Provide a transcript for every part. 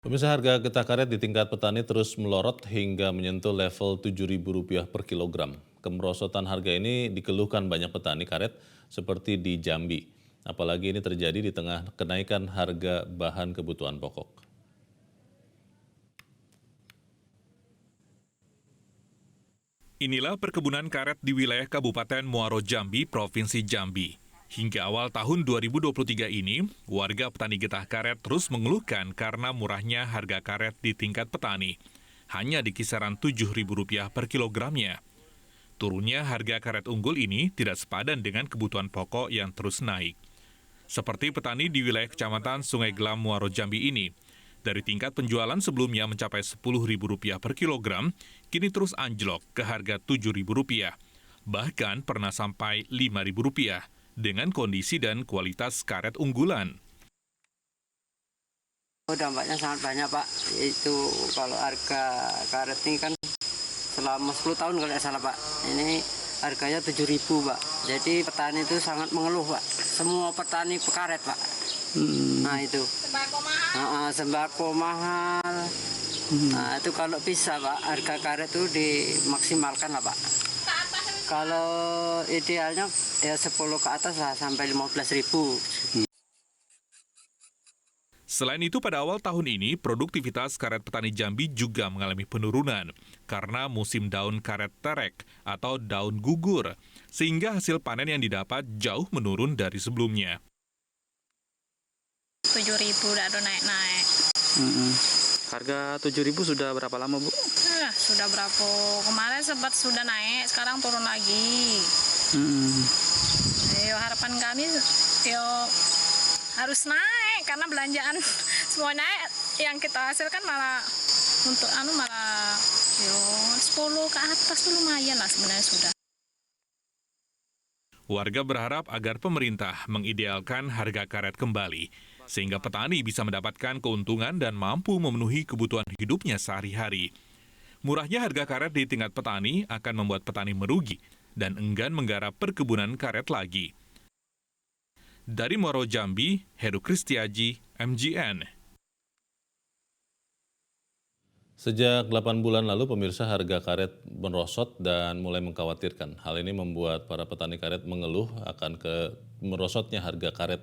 Pemirsa, harga getah karet di tingkat petani terus melorot hingga menyentuh level Rp7.000 per kilogram. Kemerosotan harga ini dikeluhkan banyak petani karet seperti di Jambi. Apalagi ini terjadi di tengah kenaikan harga bahan kebutuhan pokok. Inilah perkebunan karet di wilayah Kabupaten Muaro Jambi, Provinsi Jambi. Hingga awal tahun 2023 ini, warga petani getah karet terus mengeluhkan karena murahnya harga karet di tingkat petani. Hanya di kisaran Rp7.000 per kilogramnya. Turunnya harga karet unggul ini tidak sepadan dengan kebutuhan pokok yang terus naik. Seperti petani di wilayah Kecamatan Sungai Gelam, Muaro Jambi ini. Dari tingkat penjualan sebelumnya mencapai Rp10.000 per kilogram, kini terus anjlok ke harga Rp7.000. Bahkan pernah sampai Rp5.000 dengan kondisi dan kualitas karet unggulan. Dampaknya sangat banyak, Pak. Itu kalau harga karet ini kan selama 10 tahun kalau tidak salah, Pak. Ini harganya Rp7.000, Pak. Jadi petani itu sangat mengeluh, Pak. Semua petani pekaret, Pak. Nah itu. Sembako mahal. Sembako mahal. Nah itu kalau bisa, Pak, harga karet itu dimaksimalkan lah, Pak. Kalau idealnya ya 10 ke atas lah sampai 15.000. Selain itu, pada awal tahun ini, produktivitas karet petani Jambi juga mengalami penurunan karena musim daun karet terek atau daun gugur, sehingga hasil panen yang didapat jauh menurun dari sebelumnya. 7.000 udah ada naik-naik. Harga 7.000 sudah berapa lama, Bu? Sudah berapa? Kemarin sempat sudah naik, sekarang turun lagi. Harapan kami harus naik karena belanjaan semua naik. Yang kita hasilkan malah untuk malah 10 ke atas tuh lumayan lah sebenarnya sudah. Warga berharap agar pemerintah mengidealkan harga karet kembali, sehingga petani bisa mendapatkan keuntungan dan mampu memenuhi kebutuhan hidupnya sehari-hari. Murahnya harga karet di tingkat petani akan membuat petani merugi dan enggan menggarap perkebunan karet lagi. Dari Muaro Jambi, Heru Kristiaji, MGN. Sejak 8 bulan lalu, pemirsa, harga karet merosot dan mulai mengkhawatirkan. Hal ini membuat para petani karet mengeluh akan merosotnya harga karet.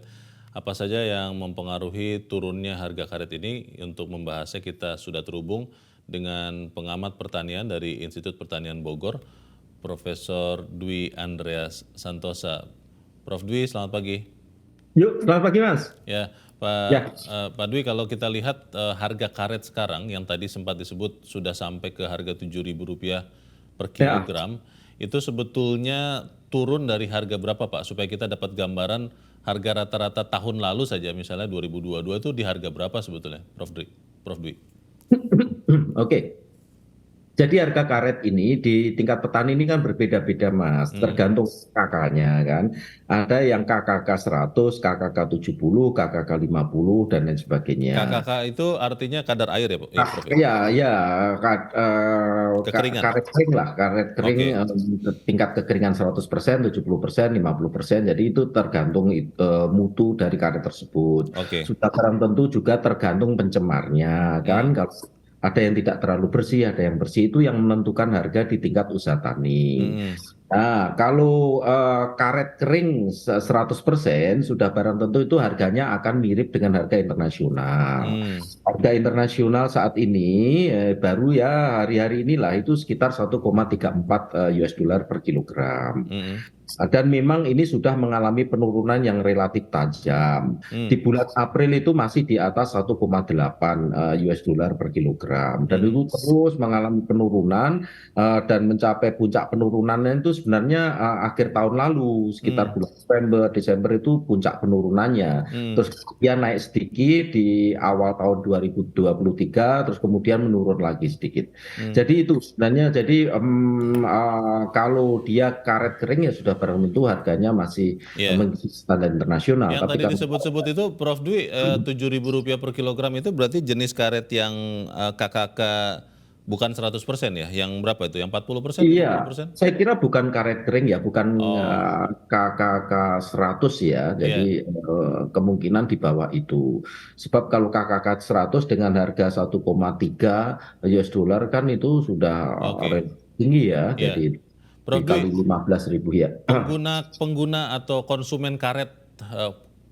Apa saja yang mempengaruhi turunnya harga karet ini? Untuk membahasnya kita sudah terhubung dengan pengamat pertanian dari Institut Pertanian Bogor, Profesor Dwi Andreas Santosa. Prof. Dwi, selamat pagi. Yuk, selamat pagi, Mas. Ya, Pak Dwi, kalau kita lihat harga karet sekarang yang tadi sempat disebut sudah sampai ke harga Rp7.000 per kilogram, itu sebetulnya turun dari harga berapa, Pak? Supaya kita dapat gambaran harga rata-rata tahun lalu saja, misalnya 2022 itu di harga berapa sebetulnya, Prof. Dwi? Oke. Jadi harga karet ini di tingkat petani ini kan berbeda-beda, Mas. Tergantung KK-nya kan. Ada yang KKK 100, KKK 70, KKK 50 dan lain sebagainya. KKK itu artinya kadar air ya, Prof? Iya, Kekeringan. karet kering lah, karet kering tingkat kekeringan 100%, 70%, 50%. Jadi itu tergantung mutu dari karet tersebut. Sudah barang tentu juga tergantung pencemarnya kan. Kalau ada yang tidak terlalu bersih, ada yang bersih, itu yang menentukan harga di tingkat usaha tani. Nah, kalau karet kering 100% sudah barang tentu itu harganya akan mirip dengan harga internasional. Harga internasional saat ini baru ya hari-hari inilah itu sekitar 1,34 US dollar per kilogram. Dan memang ini sudah mengalami penurunan yang relatif tajam. Di bulan April itu masih di atas 1,8 US dollar per kilogram. Dan itu terus mengalami penurunan dan mencapai puncak penurunannya itu sebenarnya akhir tahun lalu, sekitar bulan November, Desember itu puncak penurunannya. Terus kemudian naik sedikit di awal tahun 2023, terus kemudian menurun lagi sedikit. Jadi itu sebenarnya, jadi kalau dia karet kering ya sudah barang tentu harganya masih mengisi standar internasional. Yang tadi disebut-sebut itu, Prof. Dwi, Rp7.000 per kilogram itu berarti jenis karet yang KKK Bukan 100% ya? Yang berapa itu? Yang 40%, Iya, 50%? saya kira bukan karet kering ya, bukan Oh, KKK 100 ya. iya, Jadi kemungkinan di bawah itu. Sebab kalau KKK 100 dengan harga 1,3 US dollar kan itu sudah oke. tinggi ya. Iya. Jadi Prof dikali Dwi, 15.000 ya. pengguna atau konsumen karet,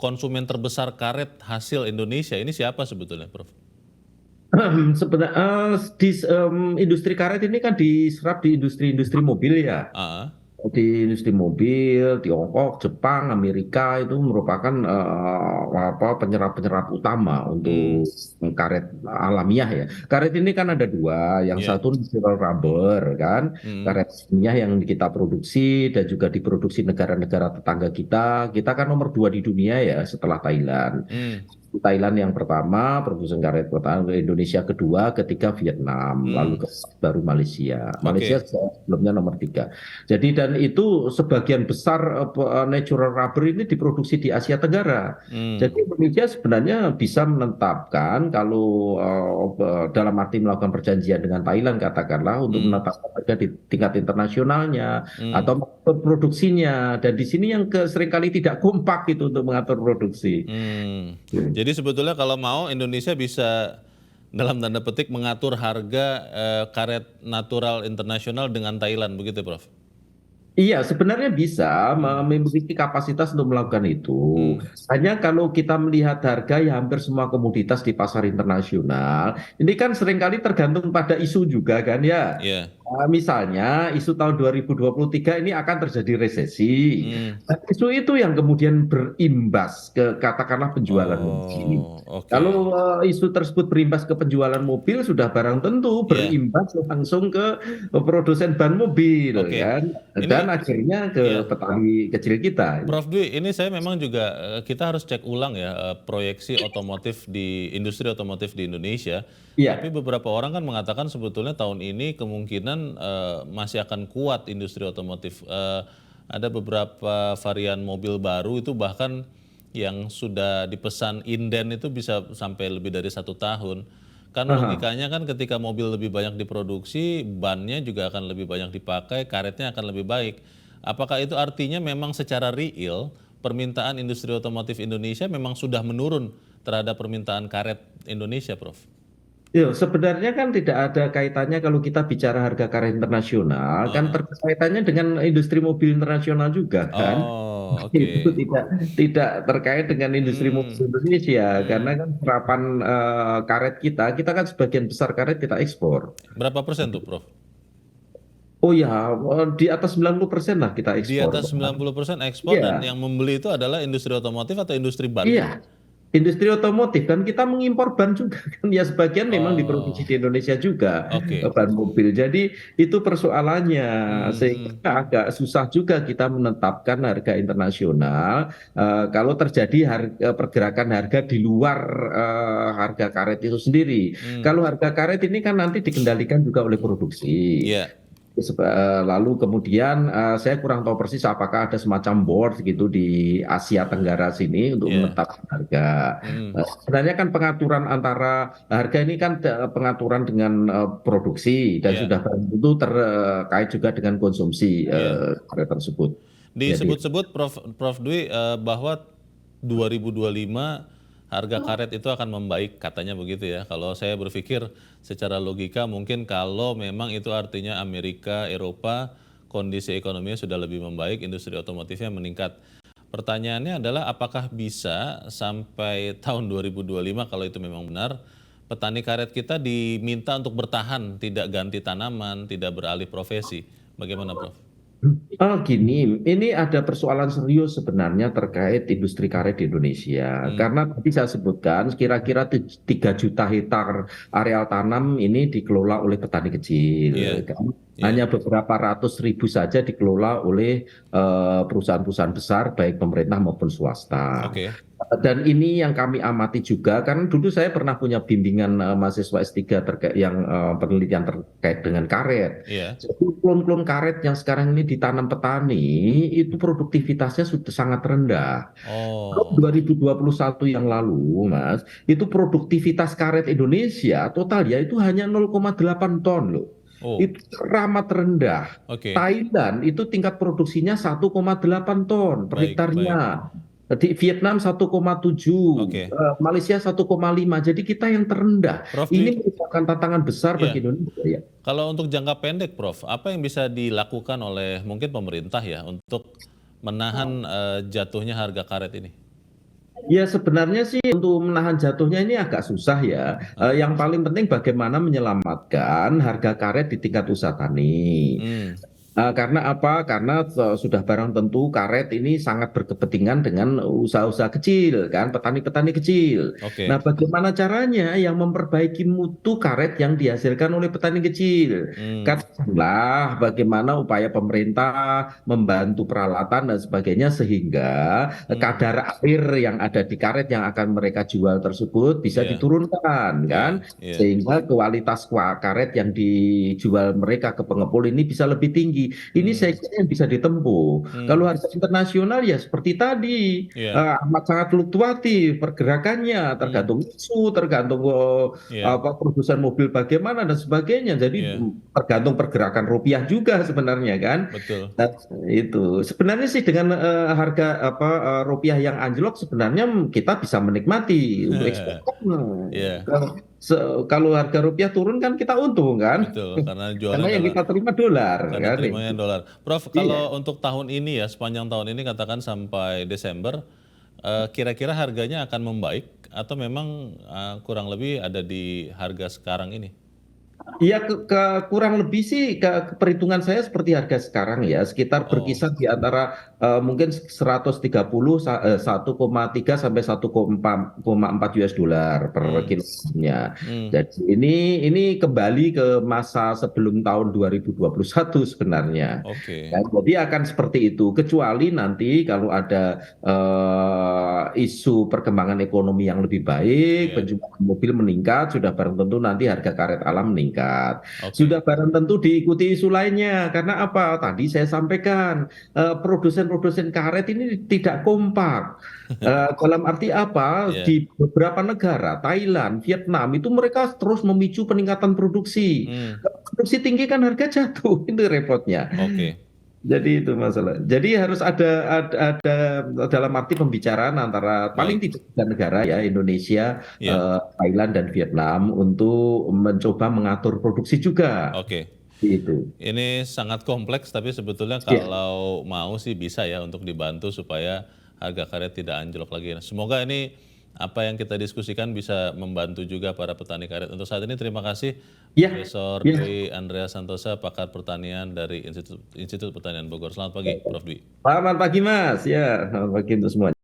konsumen terbesar karet hasil Indonesia ini siapa sebetulnya, Prof? Sebenarnya industri karet ini kan diserap di industri-industri mobil ya. Ah, Di industri mobil, Tiongkok, Jepang, Amerika itu merupakan penyerap-penyerap utama hmm, untuk karet alamiah ya. Karet ini kan ada dua, yang iya, satu natural rubber kan, hmm, karet ilmiah yang kita produksi dan juga diproduksi negara-negara tetangga kita. Kita kan nomor 2 di dunia ya setelah Thailand. hmm, Thailand yang pertama, produsen karet pertama, Indonesia kedua, ketiga Vietnam, lalu hmm, baru Malaysia. Malaysia oke, sebelumnya nomor 3. Jadi dan itu sebagian besar natural rubber ini diproduksi di Asia Tenggara. hmm, Jadi Indonesia sebenarnya bisa menetapkan kalau dalam arti melakukan perjanjian dengan Thailand katakanlah untuk hmm, menetapkan harga di tingkat internasionalnya hmm, atau mengatur produksinya. Dan di sini yang seringkali tidak kompak itu untuk mengatur produksi. hmm. Jadi sebetulnya kalau mau Indonesia bisa dalam tanda petik mengatur harga karet natural internasional dengan Thailand, begitu, Prof? Iya, sebenarnya bisa Hmm, memiliki kapasitas untuk melakukan itu. hmm, Hanya kalau kita melihat harga ya hampir semua komoditas di pasar internasional, ini kan seringkali tergantung pada isu juga kan ya. iya, Misalnya isu tahun 2023 ini akan terjadi resesi. hmm. Dan isu itu yang kemudian berimbas ke katakanlah penjualan mobil. Oh, oke, Kalau isu tersebut berimbas ke penjualan mobil, sudah barang tentu iya, berimbas langsung ke produsen ban mobil oke. kan. Ini, Dan akhirnya ke iya. petani kecil kita. Prof Dwi, ini saya memang juga kita harus cek ulang ya proyeksi otomotif di industri otomotif di Indonesia. Tapi Iya, beberapa orang kan mengatakan sebetulnya tahun ini kemungkinan masih akan kuat industri otomotif. Ada beberapa varian mobil baru itu bahkan yang sudah dipesan inden itu bisa sampai lebih dari 1 tahun. Kan aha. logikanya kan ketika mobil lebih banyak diproduksi, bannya juga akan lebih banyak dipakai, karetnya akan lebih baik. Apakah itu artinya memang secara real permintaan industri otomotif Indonesia memang sudah menurun terhadap permintaan karet Indonesia, Prof? Yo, sebenarnya kan tidak ada kaitannya kalau kita bicara harga karya internasional, kan Heeh. kaitannya dengan industri mobil internasional juga kan. Oh, Itu oke. tidak terkait dengan industri mobil Hmm, Indonesia, karena hmm. kan serapan karet kita kan sebagian besar karet kita ekspor. Berapa persen tuh, Prof? Oh ya, di atas 90% lah kita Di ekspor. atas 90% ekspor dan Iya, yang membeli itu adalah industri otomotif atau industri ban, Prof? iya. Industri otomotif dan kita mengimpor ban juga kan ya sebagian memang diproduksi Oh, di Indonesia juga oke. ban mobil. Jadi itu persoalannya sehingga Hmm, agak susah juga kita menetapkan harga internasional kalau terjadi pergerakan harga di luar harga karet itu sendiri. hmm. Kalau harga karet ini kan nanti dikendalikan juga oleh produksi. Iya, Lalu kemudian saya kurang tahu persis apakah ada semacam board gitu di Asia Tenggara sini untuk iya. menetapkan harga. Hmm, Sebenarnya kan pengaturan antara harga ini kan pengaturan dengan produksi dan iya, sudah tentu terkait juga dengan konsumsi iya. harga tersebut. Jadi Disebut-sebut Prof Dwi bahwa 2025 harga karet itu akan membaik katanya begitu ya. Kalau saya berpikir secara logika mungkin kalau memang itu artinya Amerika, Eropa kondisi ekonominya sudah lebih membaik, industri otomotifnya meningkat. Pertanyaannya adalah apakah bisa sampai tahun 2025 kalau itu memang benar petani karet kita diminta untuk bertahan, tidak ganti tanaman, tidak beralih profesi. Bagaimana, Prof? Gini, ini ada persoalan serius sebenarnya terkait industri karet di Indonesia. Hmm, Karena tadi saya sebutkan kira-kira 3 juta hektar areal tanam ini dikelola oleh petani kecil. iya. Kan. hanya beberapa ratus ribu saja dikelola oleh perusahaan-perusahaan besar, baik pemerintah maupun swasta. Dan ini yang kami amati juga, kan dulu saya pernah punya bimbingan mahasiswa S3 terkait yang penelitian terkait dengan karet. Jadi klon-klon karet yang sekarang ini ditanam petani, itu produktivitasnya sudah sangat rendah. 2021 yang lalu, Mas, itu produktivitas karet Indonesia total ya itu hanya 0,8 ton loh. Itu amat rendah. Thailand itu tingkat produksinya 1,8 ton per hektarnya. Di Vietnam 1,7, Malaysia 1,5. Jadi kita yang terendah. Ini merupakan tantangan besar bagi Indonesia. Ya. Kalau untuk jangka pendek, Prof, apa yang bisa dilakukan oleh mungkin pemerintah ya untuk menahan jatuhnya harga karet ini? Ya sebenarnya sih untuk menahan jatuhnya ini agak susah ya. Yang paling penting bagaimana menyelamatkan harga karet di tingkat usaha tani. Karena apa? Karena sudah barang tentu karet ini sangat berkepentingan dengan usaha-usaha kecil, kan, petani-petani kecil. Nah, bagaimana caranya yang memperbaiki mutu karet yang dihasilkan oleh petani kecil? Katakanlah bagaimana upaya pemerintah membantu peralatan dan sebagainya sehingga kadar air yang ada di karet yang akan mereka jual tersebut bisa diturunkan, kan? Sehingga kualitas karet yang dijual mereka ke pengepul ini bisa lebih tinggi. Ini saya kira yang bisa ditempuh. Kalau harga internasional ya seperti tadi, amat sangat fluktuatif pergerakannya, tergantung isu, tergantung produsen mobil bagaimana dan sebagainya. Jadi tergantung pergerakan rupiah juga sebenarnya, kan. Nah, itu sebenarnya sih dengan harga rupiah yang anjlok sebenarnya kita bisa menikmati untuk ekspor. Kalau harga rupiah turun kan kita untung, kan? Betul, karena yang kita terima dolar. Karena terimanya dolar. Prof, kalau untuk tahun ini ya, sepanjang tahun ini katakan sampai Desember, kira-kira harganya akan membaik atau memang kurang lebih ada di harga sekarang ini? Iya, kurang lebih sih perhitungan saya seperti harga sekarang ya, sekitar berkisar di antara mungkin 130 1,3 sampai 1,4 US dollar per kilogramnya. Jadi ini kembali ke masa sebelum tahun 2021 sebenarnya. Jadi akan seperti itu, kecuali nanti kalau ada isu perkembangan ekonomi yang lebih baik, penjualan mobil meningkat, sudah barang tentu nanti harga karet alam meningkat. Sudah barang tentu diikuti isu lainnya. Karena apa? Tadi saya sampaikan, produsen-produsen karet ini tidak kompak. Dalam arti apa? Di beberapa negara, Thailand, Vietnam, itu mereka terus memicu peningkatan produksi. Produksi tinggi kan harga jatuh, itu repotnya. Jadi itu masalah. Jadi harus ada dalam arti pembicaraan antara paling tidak tiga negara ya, Indonesia, Thailand dan Vietnam untuk mencoba mengatur produksi juga. Itu. Ini sangat kompleks tapi sebetulnya kalau mau sih bisa ya untuk dibantu supaya harga karet tidak anjlok lagi. Semoga ini apa yang kita diskusikan bisa membantu juga para petani karet. Untuk saat ini terima kasih Profesor Dwi Andreas Santosa, pakar pertanian dari Institut Pertanian Bogor. Selamat pagi, Prof. Dwi. Selamat pagi, Mas. Ya, selamat pagi untuk semuanya.